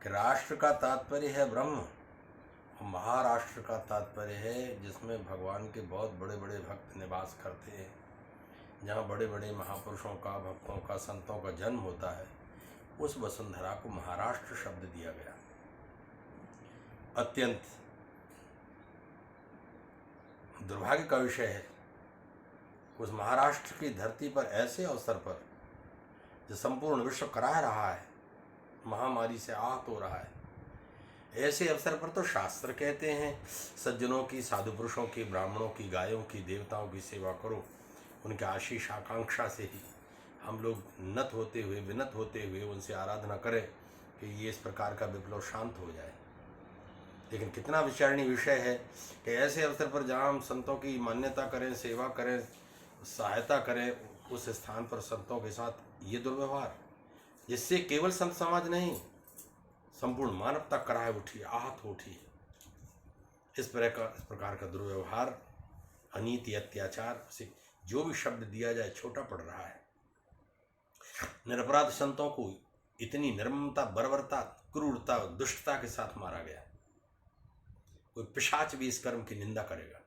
कि राष्ट्र का तात्पर्य है ब्रह्म और महाराष्ट्र का तात्पर्य है जिसमें भगवान के बहुत बड़े बड़े भक्त निवास करते हैं, जहाँ बड़े बड़े महापुरुषों का, भक्तों का, संतों का जन्म होता है। उस वसुंधरा को महाराष्ट्र शब्द दिया गया। अत्यंत दुर्भाग्य का विषय है उस महाराष्ट्र की धरती पर ऐसे अवसर पर जो संपूर्ण विश्व कराह रहा है, महामारी से आहत हो रहा है, ऐसे अवसर पर तो शास्त्र कहते हैं सज्जनों की, साधु पुरुषों की, ब्राह्मणों की, गायों की, देवताओं की सेवा करो। उनके आशीष आकांक्षा से ही हम लोग नत होते हुए, विनत होते हुए उनसे आराधना करें कि ये इस प्रकार का विप्लव शांत हो जाए। लेकिन कितना विचारणीय विषय है कि ऐसे अवसर पर जहाँ हम संतों की मान्यता करें, सेवा करें, सहायता करें, उस स्थान पर संतों के साथ ये दुर्व्यवहार, जिससे केवल संत समाज नहीं, संपूर्ण मानवता कराह उठी, आहत उठी। इस प्रकार का दुर्व्यवहार, अनीति, अत्याचार से जो भी शब्द दिया जाए छोटा पड़ रहा है। निरपराध संतों को इतनी निर्ममता, बर्बरता, क्रूरता, दुष्टता के साथ मारा गया। कोई पिशाच भी इस कर्म की निंदा करेगा।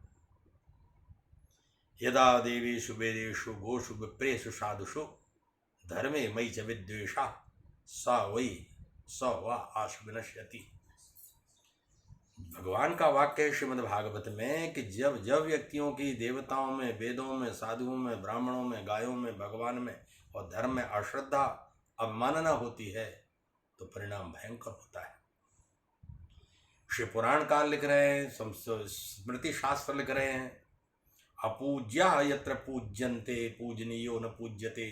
यदा देवेषु वेदेषु गोषु विप्रेषु साधुषु धर्मे मयि च विद्वेषा स वा आशु विनश्यति। भगवान का वाक्य है श्रीमद् भागवत में कि जब जब व्यक्तियों की देवताओं में, वेदों में, साधुओं में, ब्राह्मणों में, गायों में, भगवान में और धर्म में अश्रद्धा, अवमानना होती है तो परिणाम भयंकर होता है। श्री पुराण काल लिख रहे हैं, स्मृति शास्त्र लिख रहे हैं, अपूज्या यत्र पूज्यन्ते पूजनीयो न पूज्यते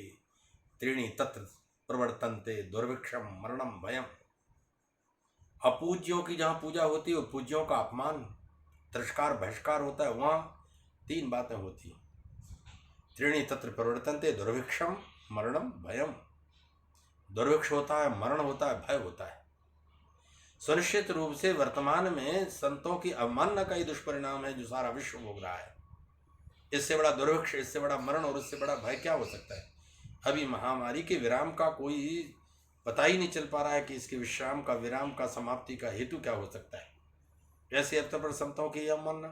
त्रीणि तत्र प्रवर्तन्ते दुर्भिक्षम मरणम भयम। अपूज्यों की जहाँ पूजा होती है, पूज्यों का अपमान, तिरस्कार, बहिष्कार होता है, वहाँ तीन बातें होती हैं। त्रीणि तत्र प्रवर्तन्ते दुर्भिक्षम मरणम भयम। दुर्भिक्ष होता है, मरण होता है, भय होता है। सुनिश्चित रूप से वर्तमान में संतों की अवमानना का ही दुष्परिणाम है जो सारा विश्व भोग रहा है। इससे बड़ा दुर्भिक्ष, इससे बड़ा मरण और इससे बड़ा भय क्या हो सकता है? अभी महामारी के विराम का कोई पता ही नहीं चल पा रहा है कि इसके विश्राम का, विराम का, समाप्ति का हेतु क्या हो सकता है। ऐसे अवसर पर संतों की अवमानना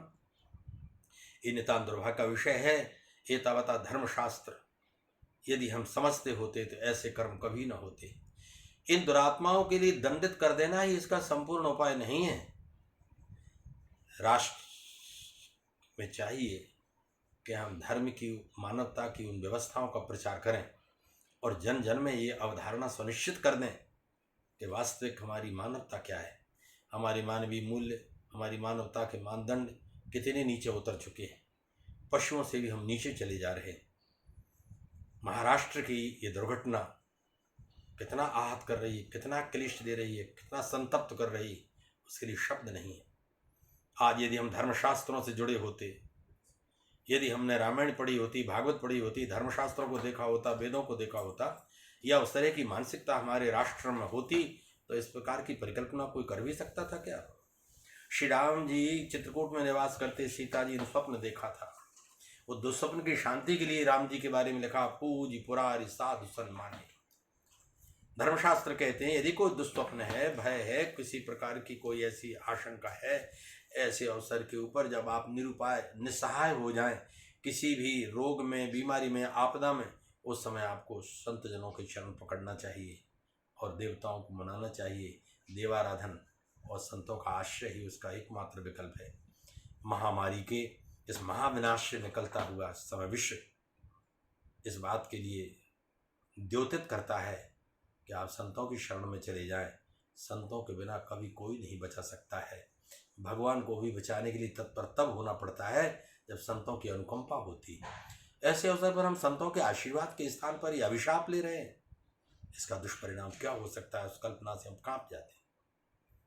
ये नितांत दुर्भाग्य का विषय है। एतावता धर्मशास्त्र यदि हम समझते होते तो ऐसे कर्म कभी न होते। इन दुरात्माओं के लिए दंडित कर देना ही इसका संपूर्ण उपाय नहीं है। राष्ट्र में चाहिए कि हम धर्म की, मानवता की उन व्यवस्थाओं का प्रचार करें और जन जन में ये अवधारणा सुनिश्चित कर दें कि वास्तविक हमारी मानवता क्या है, हमारी मानवीय मूल्य, हमारी मानवता के मानदंड कितने नीचे उतर चुके हैं। पशुओं से भी हम नीचे चले जा रहे हैं। महाराष्ट्र की ये दुर्घटना कितना आहत कर रही है, कितना क्लिष्ट दे रही है, कितना संतप्त कर रही है, उसके लिए शब्द नहीं है। आज यदि हम धर्मशास्त्रों से जुड़े होते, यदि हमने रामायण पढ़ी होती, भागवत पढ़ी होती, धर्मशास्त्रों को देखा होता, वेदों को देखा होता, या उस तरह की मानसिकता हमारे राष्ट्र में होती तो इस प्रकार की परिकल्पना कोई कर भी सकता था क्या? श्री राम जी चित्रकूट में निवास करते, सीता जी ने स्वप्न देखा था। वो दुस्वप्न की शांति के लिए राम जी के बारे में लिखा, पूज पुरारी साधु सन्माने। धर्मशास्त्र कहते हैं यदि कोई दुस्वप्न है, भय है, किसी प्रकार की कोई ऐसी आशंका है, ऐसे अवसर के ऊपर जब आप निरुपाय, निस्सहाय हो जाएं, किसी भी रोग में, बीमारी में, आपदा में, उस समय आपको संत जनों के चरण पकड़ना चाहिए और देवताओं को मनाना चाहिए। देवाराधन और संतों का आश्रय ही उसका एकमात्र विकल्प है। महामारी के इस महाविनाश से निकलता हुआ समय विश्व इस बात के लिए द्योतित करता है कि आप संतों की शरण में चले जाएं। संतों के बिना कभी कोई नहीं बचा सकता है। भगवान को भी बचाने के लिए तत्पर तब होना पड़ता है जब संतों की अनुकंपा होती है। ऐसे अवसर पर हम संतों के आशीर्वाद के स्थान पर ही अभिशाप ले रहे हैं। इसका दुष्परिणाम क्या हो सकता है, उस कल्पना से हम कांप जाते हैं।